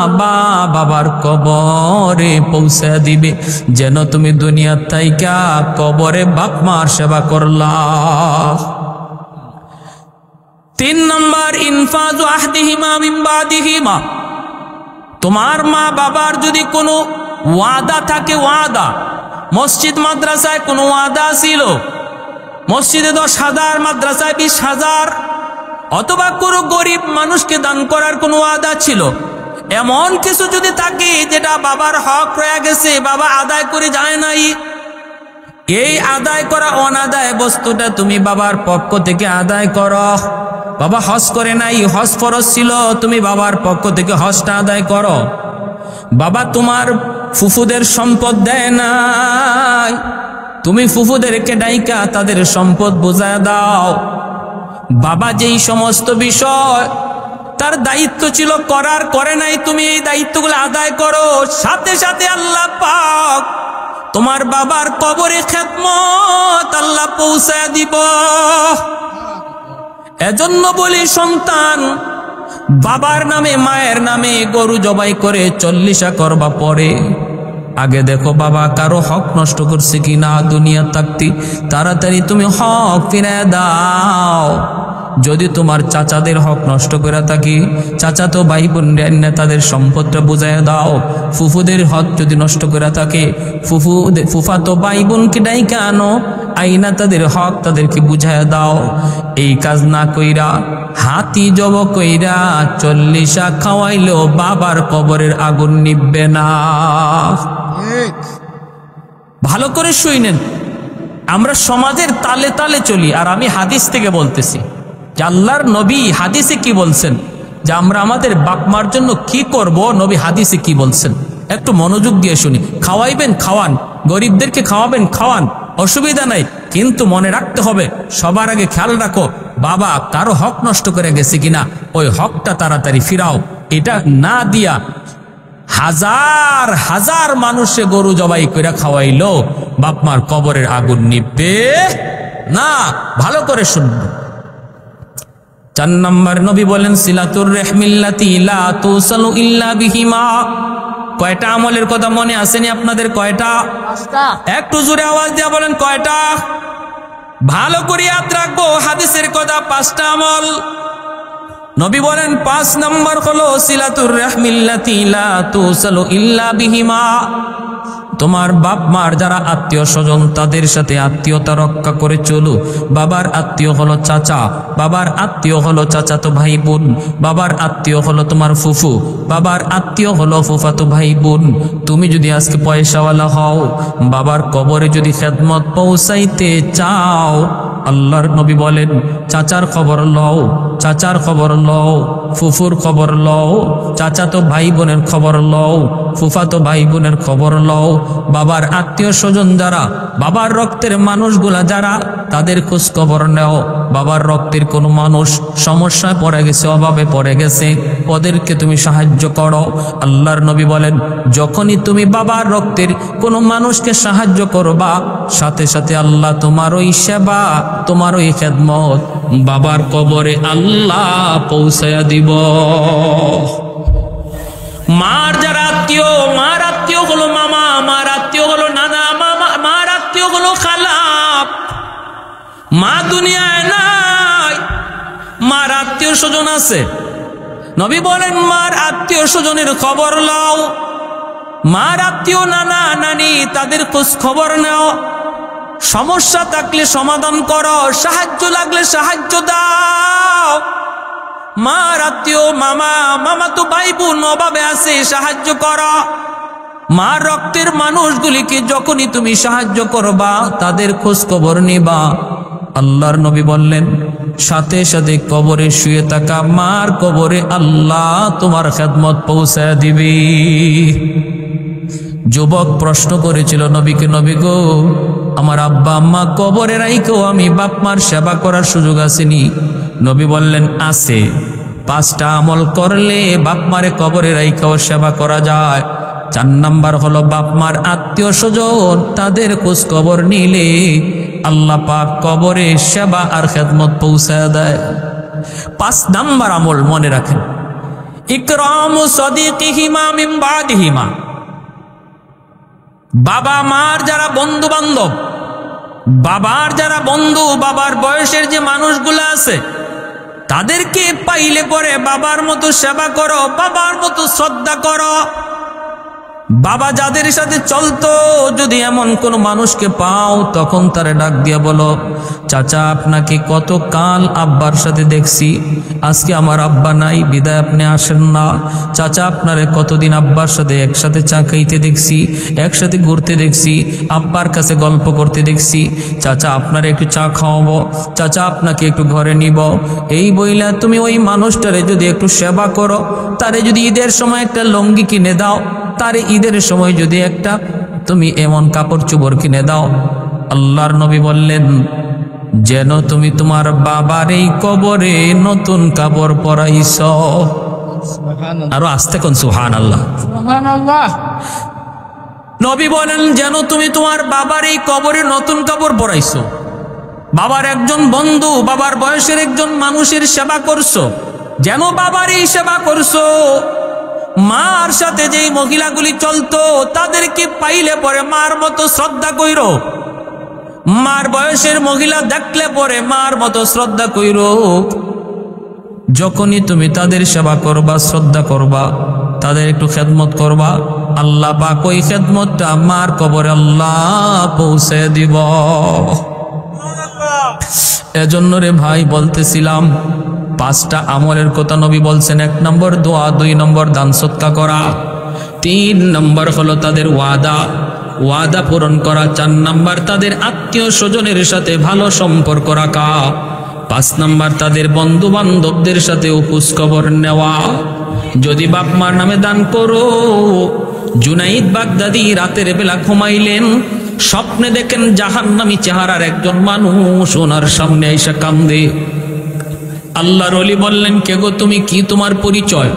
বাবার কবরে পৌঁছে দিবে, যেন তুমি দুনিয়ার থাইকা কবরে বাপ মার সেবা করলা। 3 নাম্বার ইনফাজু আহদিহিমা মিন বাদিহিমা। তোমার মা বাবার যদি কোনো ওয়াদা থাকে, ওয়াদা, মসজিদ মাদ্রাসায় কোনো ওয়াদা ছিল, মসজিদে 10,000, মাদ্রাসায় 20,000, অথবা কোনো গরিব মানুষকে দান করার কোনো ওয়াদা ছিল, এমন কিছু যদি থাকে যেটা বাবার হক রয়ে গেছে, বাবা আদায় করে যায় নাই, এই আদায় করা অনাদায় বস্তুটা তুমি বাবার পক্ষ থেকে আদায় করো। বাবা হজ করে নাই, হজ ফরজ ছিল, তুমি বাবার পক্ষ থেকে হজটা আদায় করো। বাবা তোমার ফুফুদের সম্পদ দেয় নাই, তুমি ফুফুদেরকে ডাইকা তাদের সম্পদ বুঝায় দাও। বাবা যেই সমস্ত বিষয় তার দায়িত্ব ছিল করার, করে নাই, তুমি এই দায়িত্বগুলো আদায় করো, সাথে সাথে আল্লাহ পাক তোমার বাবার কবরে খেদমত আল্লাহ পৌঁছায় দিব। এজন্য বলি সন্তান বাবার নামে মায়ের নামে গরু জবাই করে 40 করবা পরে, আগে দেখো বাবা কারো হক নষ্ট করছে কিনা, দুনিয়া থাকতে তাড়াতাড়ি তুমি হক ফিরায় দাও। যদি তোমার চাচাদের হক নষ্ট করে থাকি, চাচা তো ভাই বোন তাদের সম্পদটা বুঝায় দাও। ফুফুদের হক যদি নষ্ট করে থাকে, ফুফা তো ভাই বোনকে ডাইকা আনো, আইনা তাদের হক তাদেরকে বুঝায় দাও। এই কাজ না কইরা হাতি জব কইরা 40 খাওয়াইলেও বাবার কবরের আগুন নিববে না। ভালো করে শুনেন, আমরা সমাজের তালে তালে চলি, আর আমি হাদিস থেকে বলতেছি যে আল্লাহর নবী হাদিসে কি বলছেন, যে আমরা আমাদের বাপ মার জন্য কি করব, নবী হাদিসে কি বলছেন একটু মনোযোগ দিয়ে শুনি। খাওয়াইবেন খাওয়ান, গরিবদেরকে খাওয়াবেন খাওয়ান, অসুবিধা নাই, কিন্তু মনে রাখতে হবে, সবার আগে খেয়াল রাখো বাবা কারো হক নষ্ট করে গেছে কিনা, ওই হকটা তাড়াতাড়ি ফিরাও। এটা না দিয়া হাজার হাজার মানুষে গরু জবাই করে খাওয়াইলো বাপমার কবরের আগুন নিবে না। ভালো করে শুনবে। 4 নম্বর নবী বলেন সিলাতুর রাহমিল্লাতি লা তুসালু ইল্লা বিহিমা। কয়টা আমলের কথা মনে আসেনি আপনাদের? কয়টা? একটু জোরে আওয়াজ দিয়ে বলেন কয়টা? ভালো করে ইয়াদ রাখবো হাদিসের কথা, 5টা আমল। নবী বলেন 5 নম্বর হলো সিলাতুর রাহমিল্লাতি লা তুসালু ইল্লা বিহিমা। তোমার বাপ মার যারা আত্মীয় স্বজন তাদের সাথে আত্মীয়তা রক্ষা করে চলো। বাবার আত্মীয় হলো চাচা, বাবার আত্মীয় হলো চাচাতো ভাই বোন, বাবার আত্মীয় হলো তোমার ফুফু, বাবার আত্মীয় হলো ফুফাতো ভাই বোন। তুমি যদি আজকে পয়সাওয়ালা হও, বাবার কবরে যদি খেদমত পৌঁছাইতে চাও, আল্লাহর নবী বলেন চাচার খবর লও, চাচার খবর লও, ফুফুর খবর লও, চাচাতো ভাই বোনের খবর লও, ফুফাতো ভাই বোনের খবর লও। বাবার আত্মীয় স্বজন যারা, বাবার রক্তের মানুষগুলা যারা, তাদের খোঁজ খবর নেও। বাবার রক্তের কোনো মানুষ সমস্যায় পড়ে গেছে, অভাবে পড়ে গেছে, ওদেরকে তুমি সাহায্য করো। আল্লাহর নবী বলেন যখনই তুমি বাবার রক্তের কোনো মানুষকে সাহায্য করবা, সাথে সাথে আল্লাহ তোমার ওই সেবা, তোমার ওই খেদমত বাবার কবরে আল্লাহ পৌঁছায়া দিব। মার যারা আত্মীয়, মার আত্মীয় হলো মামা, মার আত্মীয় হলো নানা, মার আত্মীয় হলো খালা। মা দুনিয়ায় নাই, মার আত্মীয় স্বজন আছে। নবী বলেন মার আত্মীয় স্বজনের খবর লও, মার আত্মীয় নানা নানি তাদের খোঁজ খবর নাও। সমস্যা থাকলে সমাধান করো, সাহায্য লাগলে সাহায্য দাও। মার আত্মীয় মামা, মামা তো ভাই বোন অভাবে আছে, সাহায্য করো। মার রক্তের মানুষগুলিকে যখনই তুমি সাহায্য করবা, তাদের খোঁজ খবর নিবা, আল্লাহর নবী বললেন সাথে সাথে কবরে শুয়ে থাকা মার কবরে আল্লাহ তোমার খেদমত পৌঁছায় দিবি। যুবক প্রশ্ন করেছিল নবীকে, নবী গো, আমার আব্বা আম্মা কবরে রাইকেও আমি বাপ মার সেবা করার সুযোগ আসেনি। নবী বললেন আছে, 5টা আমল করলে বাপ মারে কবরে রাইকেও সেবা করা যায়। 4 নাম্বার হলো বাপ মার আত্মীয় স্বজন, তাদের খোঁজ খবর নিলে আল্লাহ পাক কবরে সেবা আর খেদমত পৌঁছায় দেয়। 5 নাম্বার আমল মনে রাখেন, ইকরামু সাদিকিহিমা মিন বাদিহিমা। বাবা মার যারা বন্ধু বান্ধব, বাবার যারা বন্ধু, বাবার বয়সের যে মানুষগুলো আছে, তাদেরকে পাইলে পরে বাবার মতো সেবা করো, বাবার মতো শ্রদ্ধা করো। বাবা যাদের সাথে চলতো, যদি এমন কোন মানুষকে পাও, তখন তারে ডাক দিয়া বলো, চাচা আপনাকে কত কাল আব্বার সাথে দেখছি, আজকে আমার আব্বা নাই বিদায় আপনি আসেন না। চাচা আপনারে কতদিন আব্বার সাথে একসাথে চা খাইতে দেখছি, একসাথে ঘুরতে দেখছি, আব্বার কাছে গল্প করতে দেখছি। চাচা আপনারে একটু চা খাওয়াবো, চাচা আপনাকে একটু ঘরে নিব। এই বইলা তুমি ওই মানুষটারে যদি একটু সেবা করো, তারে যদি ঈদের সময় একটা লুঙ্গি কিনে দাও, তারে ঈদের সময় যদি একটা তুমি এমন কাপড় চোপড় কিনে দাও, আল্লাহর নবী বললেন যেন তুমি তোমার বাবার এই কবরে নতুন কাপড় পরাইছ। আরো আস্তে কোন সুবহানাল্লাহ। নবী বলেন যেন তুমি তোমার বাবার এই কবরে নতুন কাপড় পরাইছো। বাবার একজন বন্ধু, বাবার বয়সের একজন মানুষের সেবা করছো, যেন বাবার এই সেবা করছো। মার সাথে যেই মহিলাগুলি চলতো, তাদেরকে পাইলে পরে মার মতো শ্রদ্ধা কইরো। মার বয়সের মহিলা দেখলে পরে মার মতো শ্রদ্ধা কইরো। যখনই তুমি তাদের সেবা করবা, শ্রদ্ধা করবা, তাদের একটু খেদমত করবা, আল্লাহ পাক ওই খেদমতটা মার কবরে আল্লাহ পৌঁছে দিব। এজন্য রে ভাই বলতেছিলাম, 5টা আমলের কথা নবী বলছেন। 1 নম্বর দোয়া, 2 নম্বর দান সদকা করা, 3 নম্বর হলো তাদের ওয়াদা পূরণ করা, 4 নম্বর তাদের আত্মীয় স্বজনের সাথে ভালো সম্পর্ক রাখা, 5 নম্বর তাদের বন্ধু বান্ধবদের সাথে খোঁজ খবর নেওয়া। যদি বাপ মার নামে দান করো। জুনাইদ বাগদাদি রাতের বেলা ঘুমাইলেন, স্বপ্নে দেখেন জাহান্নামী চেহারার একজন মানুষ ওনার সামনে এসে কান্দে। আল্লাহর ওলি বললেন, কে গো তুমি, কি তোমার পরিচয়?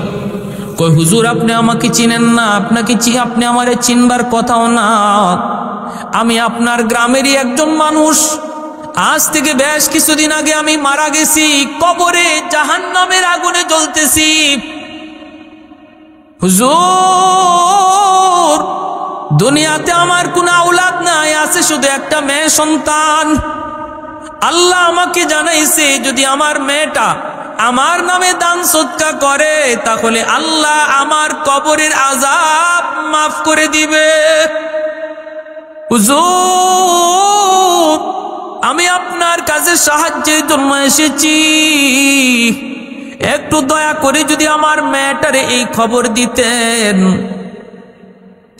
কই হুজুর আপনি আমাকে চিনেন না, আপনি আমারে চিনবার কথাও না, আমি আপনার গ্রামেরই একজন মানুষ। আজ থেকে বেশ কিছুদিন আগে আমি মারা গেছি, কবরে জাহান্নামের আগুনে জ্বলতেছি। হুজুর দুনিয়াতে আমার কোনো আওলাদ নাই, আছে শুধু একটা মেয়ে সন্তান। আল্লাহ আমাকে জানাইছে যদি আমার মেয়েটা আমার নামে দান সদকা করে, তাহলে আল্লাহ আমার কবরের আযাব মাফ করে দিবে। হুজুর, আমি আপনার কাছে সাহায্যের জন্য এসেছি, একটু দয়া করে যদি আমার মেয়েটারে এই খবর দিতেন।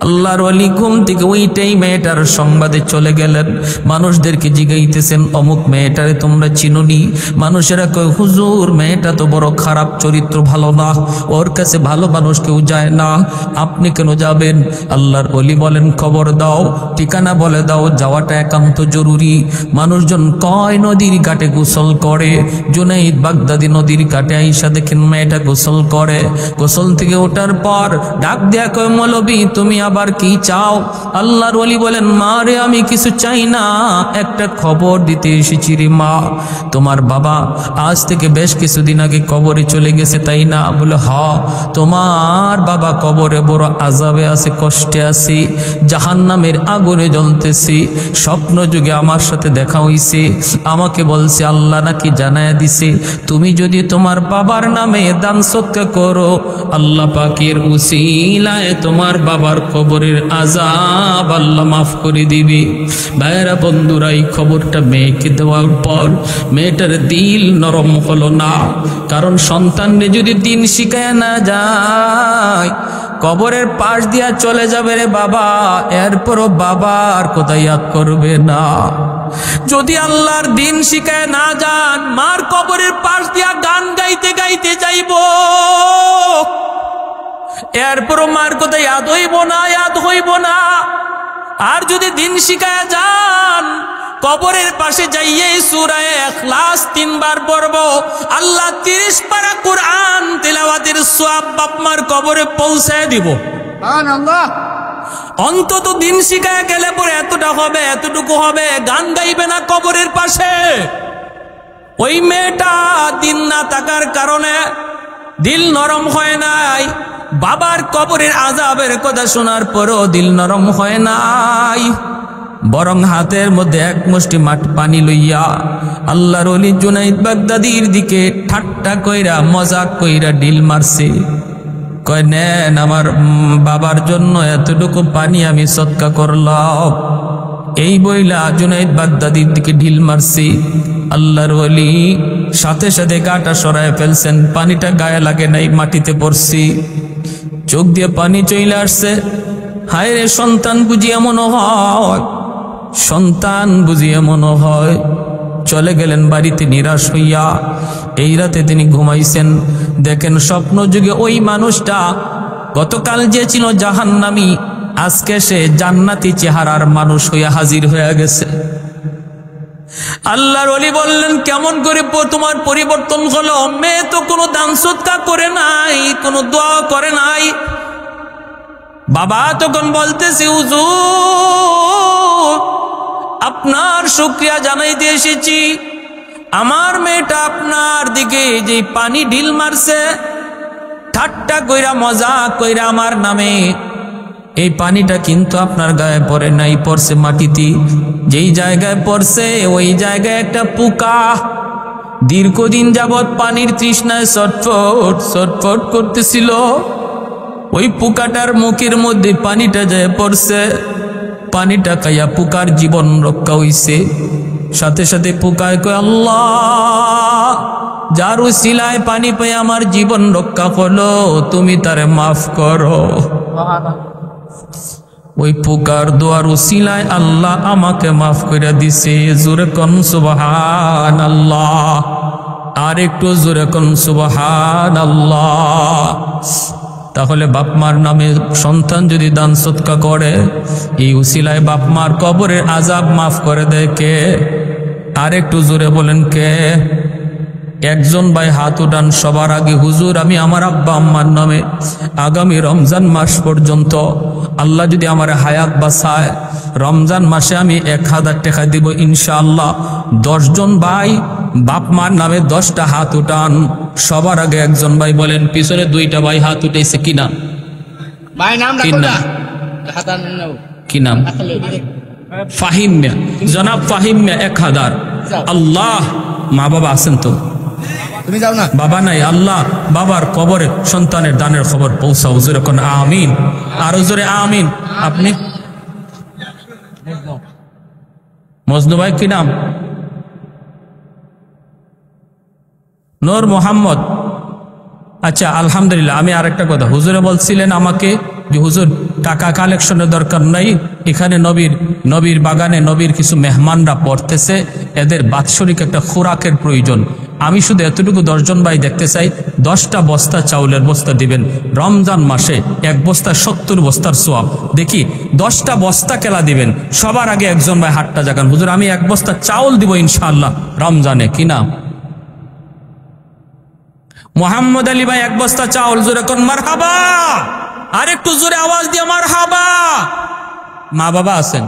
আল্লাহর ওয়ালি ঘুম থেকে ওইটাই মেয়েটার সংবাদে চলে গেলেন। মানুষদেরকে জিগাইতেছেন, অমুক মেয়েটারে তোমরা চিনুনি? মানুষেরা কয়, হুজুর মেয়েটা তো বড় খারাপ চরিত্র, ভালো না, ওর কাছে ভালো মানুষ কেউ যায় না, আপনি কেন যাবেন? আল্লাহর ওয়ালি বলেন, খবর দাও, ঠিকানা বলে দাও, যাওয়াটা একান্ত জরুরি। মানুষজন কয় নদীর ঘাটে গোসল করে, জুনাইদ বাগদাদি নদীর ঘাটে আইসা দেখেন মেয়েটা গোসল করে। গোসল থেকে ওঠার পর ডাক দেয়া কয়, মৌলবী তুমি আবার কি চাও? আল্লাহর ওয়ালি বলেন, মা রে, আমি কিছু চাই না, একটা খবর দিতে এসেছি রে মা। তোমার বাবা আজ থেকে বেশ কিছুদিন আগে কবরে চলে গেছে, তাই না? বলে, হ, তোমার বাবা কবরে বড় আযাবে আছে, কষ্টে আছে, জাহান্নামের আগুনে জ্বলতেছে। স্বপ্ন যুগে আমার সাথে দেখা হইছে, আমাকে বলছে আল্লাহ নাকি জানায়া দিছে তুমি যদি তোমার বাবার নামে দান সদকা করো, আল্লাহ পাকের উসিলায় তোমার বাবার কবরের আযাব আল্লাহ মাফ করে দিবে। ভাইরা বন্ধুরা, এই খবরটা মেয়েকে দেওয়ার পর মেয়েটার দিল নরম হলো না, কারণ সন্তানরে যদি দিন শিখায় না যায়, কবরের পাশ দিয়া চলে যাবে রে বাবা, এরপরও বাবার কথা ইয়াদ করবে না। যদি আল্লাহর দিন শিখায় না যান, মার কবরের পাশ দিয়া গান গাইতে গাইতে যাইব, এরপরও মার কথা ইয়াদ হইব না, ইয়াদ হইব না। আর যদি দিন শিখায় যান, কবরের পাশে যাইয়ে সূরা ইখলাস 3 বার পড়ব, আল্লাহ 30 পারা কোরআন তেলাওয়াতের সওয়াব বাপ মার কবরে পৌঁছায় দিব। সুবহানাল্লাহ। অন্তত দিন শিখায় গেলে পরে এতটা হবে, এতটুকু হবে, গান গাইবে না কবরের পাশে। ওই মেয়েটা দিন না থাকার কারণে দিল নরম হয় নাই, বাবার কবরের আযাবের কথা শোনার পরও দিল নরম হয় নাই, বরং হাতের মধ্যে এক মুষ্টি পানি লইয়া আল্লাহর ওলি জুনাইদ বাগদাদির দিকে ঠাট্টা কইরা মজাক কইরা ঢিল মারছে। কয়, নেন, আমার বাবার জন্য এতটুকু পানি আমি সদকা করলাম। এই বইলা জুনাইদ বাগদাদির দিকে ঢিল মারছি। আল্লাহর ওলি সাথে সাথে গাটা সরায় ফেলছেন, পানিটা গায়ে লাগে নাই, মাটিতে পড়ছি, চোখ দিয়ে পানি চলে আসছে। হায় রে, সন্তান বুঝি এমন হয়, সন্তান বুঝি এমন হয়। চলে গেলেন বাড়িতে নিরাশ হইয়া। এই রাতে তিনি ঘুমাইছেন, দেখেন স্বপ্ন যুগে ওই মানুষটা গতকাল যে ছিল জাহান্নামী, আজকে সে জান্নাতি চেহারার মানুষ হইয়া হাজির হয়ে গেছে। আল্লাহর ওলি বললেন, কেমন করে তোমার পরিবর্তন হলো? মেয়ে তো কোনো দান সদকা করে নাই, কোনো দোয়া করে নাই। বাবা তখন বলতেছে, হুজুর আপনার শুকরিয়া জানাইতে এসেছি, আমার মেয়েটা আপনার দিকে যে পানি ঢিল মারছে, ঠাট্টা কইরা মজা কইরা আমার নামে, এই পানিটা কিন্তু আপনার গায়ে পড়ে নাই, পড়ছে মাটিতে। যেই জায়গায় পড়ছে ওই জায়গায় একটা পোকা দীর্ঘদিন যাবৎ পানির তৃষ্ণায় ছটফট ছটফট করতেছিল। ওই পোকাটার মুখের মধ্যে পানিটা যায় পড়ছে, পানিটা খাইয়া পোকার জীবন রক্ষা হইছে। সাথে সাথে পোকায় কয়, আল্লাহ, যার উসিলায় পানি পেয়ে আমার জীবন রক্ষা হলো, তুমি তারে মাফ করো। ওই পোকার দোয়ার উসিলায় আল্লাহ আমাকে মাফ করে দিছে। জোরে কোন সুবহানাল্লাহ, আর একটু জোরে কোন সুবহানাল্লাহ। তাহলে বাপ মার নামে সন্তান যদি দান সদকা করে, এই উসিলায় বাপ মার কবরের আযাব মাফ করে দেয় কে? আর একটু জোরে বলেন কে? একজন ভাই হাত উঠান সবার আগে। হুজুর, আমি আমার আব্বা আম্মার নামে আগামী রমজান মাস পর্যন্ত আল্লাহ যদি আমার হায়াত বাঁচায়, রমজান মাসে আমি 1000 টাকা দিব ইনশাআল্লাহ। 10 জন ভাই বাপ মার নামে 10টা হাত উঠান। সবার আগে একজন ভাই বলেন, পিছনে 2টা ভাই হাত উঠেছে কি নাম? ভাই নাম কি নাম? কি নাম? ফাহিম মিয়া, জনাব ফাহিম মিয়া 1000। আল্লাহ, মা বাবা আছেন তো? তুমি যাও না, বাবা নাই, আল্লাহ বাবার কবরে সন্তানের দানের খবর পৌঁছাও। জোরে কোন আমিন, আরো জোরে আমিন। আপনি মজনু ভাই কি নাম? নূর মোহাম্মদ। আচ্ছা আলহামদুলিল্লাহ। আমি আরেকটা কথা, হুজুরে বলছিলেন আমাকে যে হুজুর টাকা কালেকশনের দরকার নাই, এখানে নবীর বাগানে নবীর কিছু মেহমানরা পড়তেছে, এদের বাৎসরিক একটা খোরাকের প্রয়োজন। আমি শুধু এতটুকু 10 জন ভাই দেখতে চাই, 10টা বস্তা চাউলের বস্তা দিবেন। রমজান মাসে এক বস্তা 70 বস্তার সোয়াব। দেখি 10টা বস্তা কেলা দিবেন। সবার আগে একজন ভাই হাতটা জাগান, হুজুর আমি 1 বস্তা চাউল দিব ইনশাআল্লাহ রমজানে। কি নাম? মোহাম্মদ আলী ভাই 1 বস্তা চাউল। জোরে কোন মারহাবা, আর একটু জোরে আওয়াজ দিয়ে মারহাবা। মা বাবা আছেন?